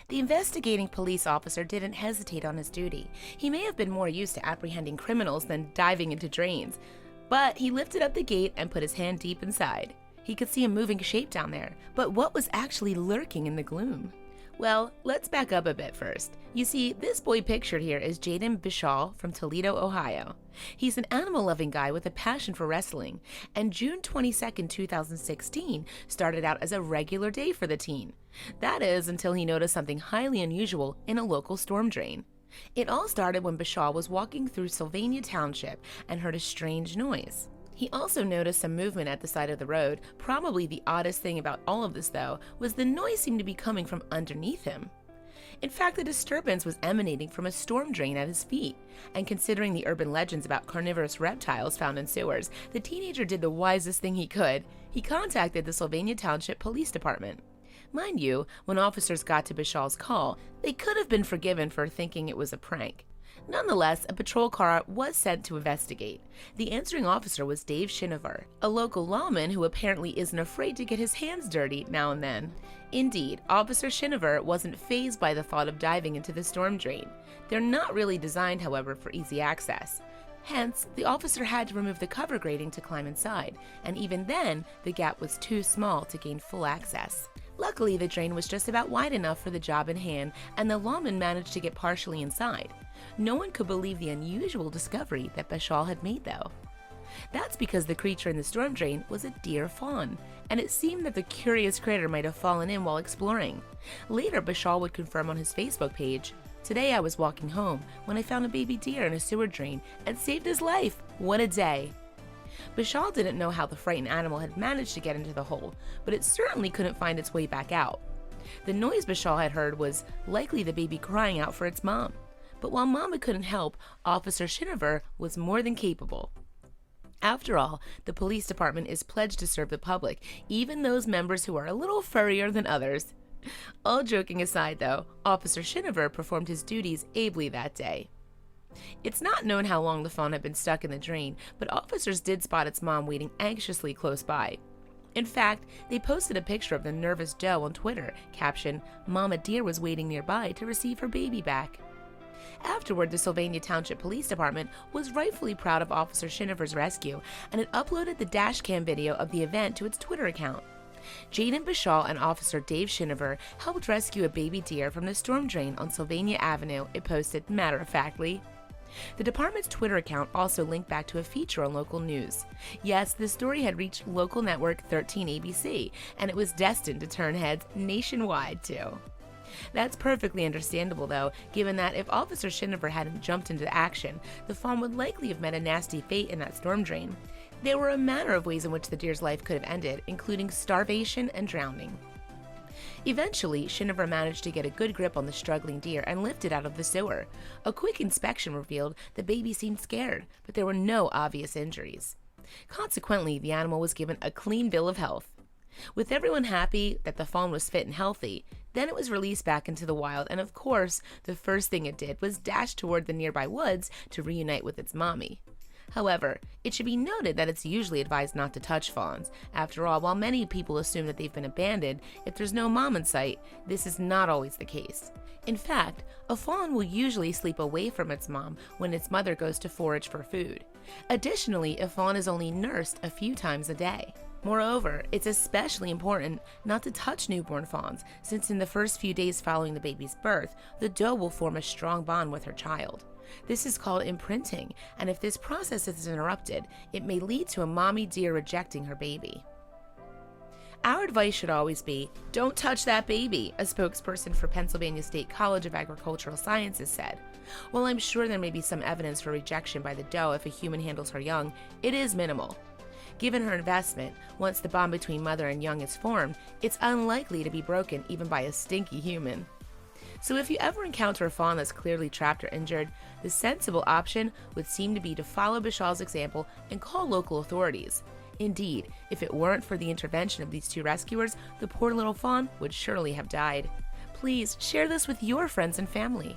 The investigating police officer didn't hesitate on his duty. He may have been more used to apprehending criminals than diving into drains, but he lifted up the gate and put his hand deep inside. He could see a moving shape down there, but what was actually lurking in the gloom? Well, let's back up a bit first. You see, this boy pictured here is Jaden Bishal from Toledo, Ohio. He's an animal-loving guy with a passion for wrestling, and June 22, 2016 started out as a regular day for the teen. That is, until he noticed something highly unusual in a local storm drain. It all started when Bishal was walking through Sylvania Township and heard a strange noise. He also noticed some movement at the side of the road. Probably the oddest thing about all of this, though, was the noise seemed to be coming from underneath him. In fact, the disturbance was emanating from a storm drain at his feet, and considering the urban legends about carnivorous reptiles found in sewers, the teenager did the wisest thing he could. He contacted the Sylvania Township Police Department. Mind you, when officers got to Bishal's call, they could have been forgiven for thinking it was a prank. Nonetheless, a patrol car was sent to investigate. The answering officer was Dave Shinover, a local lawman who apparently isn't afraid to get his hands dirty now and then. Indeed, Officer Shinover wasn't fazed by the thought of diving into the storm drain. They're not really designed, however, for easy access. Hence, the officer had to remove the cover grating to climb inside, and even then, the gap was too small to gain full access. Luckily, the drain was just about wide enough for the job in hand, and the lawman managed to get partially inside. No one could believe the unusual discovery that Bishal had made, though. That's because the creature in the storm drain was a deer fawn, and it seemed that the curious critter might have fallen in while exploring. Later, Bishal would confirm on his Facebook page, "Today I was walking home when I found a baby deer in a sewer drain and saved his life. What a day." Bishal didn't know how the frightened animal had managed to get into the hole, but it certainly couldn't find its way back out. The noise Bishal had heard was likely the baby crying out for its mom. But while Mama couldn't help, Officer Shinover was more than capable. After all, the police department is pledged to serve the public, even those members who are a little furrier than others. All joking aside, though, Officer Shinover performed his duties ably that day. It's not known how long the fawn had been stuck in the drain, but officers did spot its mom waiting anxiously close by. In fact, they posted a picture of the nervous doe on Twitter, captioned, "Mama deer was waiting nearby to receive her baby back." Afterward, the Sylvania Township Police Department was rightfully proud of Officer Shinover's rescue, and it uploaded the dashcam video of the event to its Twitter account. Jaden Bishal and Officer Dave Shinover helped rescue a baby deer from the storm drain on Sylvania Avenue, it posted matter-of-factly. The department's Twitter account also linked back to a feature on local news. Yes, the story had reached local network 13 ABC, and it was destined to turn heads nationwide, too. That's perfectly understandable, though, given that if Officer Shinover hadn't jumped into action, the fawn would likely have met a nasty fate in that storm drain. There were a manner of ways in which the deer's life could have ended, including starvation and drowning. Eventually, Shinover managed to get a good grip on the struggling deer and lift it out of the sewer. A quick inspection revealed the baby seemed scared, but there were no obvious injuries. Consequently, the animal was given a clean bill of health. With everyone happy that the fawn was fit and healthy, then it was released back into the wild, and of course, the first thing it did was dash toward the nearby woods to reunite with its mommy. However, it should be noted that it's usually advised not to touch fawns. After all, while many people assume that they've been abandoned, if there's no mom in sight, this is not always the case. In fact, a fawn will usually sleep away from its mom when its mother goes to forage for food. Additionally, a fawn is only nursed a few times a day. Moreover, it's especially important not to touch newborn fawns, since in the first few days following the baby's birth, the doe will form a strong bond with her child. This is called imprinting, and if this process is interrupted, it may lead to a mommy deer rejecting her baby. Our advice should always be, "Don't touch that baby," a spokesperson for Pennsylvania State College of Agricultural Sciences said. While I'm sure there may be some evidence for rejection by the doe if a human handles her young, it is minimal. Given her investment, once the bond between mother and young is formed, it's unlikely to be broken even by a stinky human. So if you ever encounter a fawn that's clearly trapped or injured, the sensible option would seem to be to follow Bishal's example and call local authorities. Indeed, if it weren't for the intervention of these two rescuers, the poor little fawn would surely have died. Please share this with your friends and family.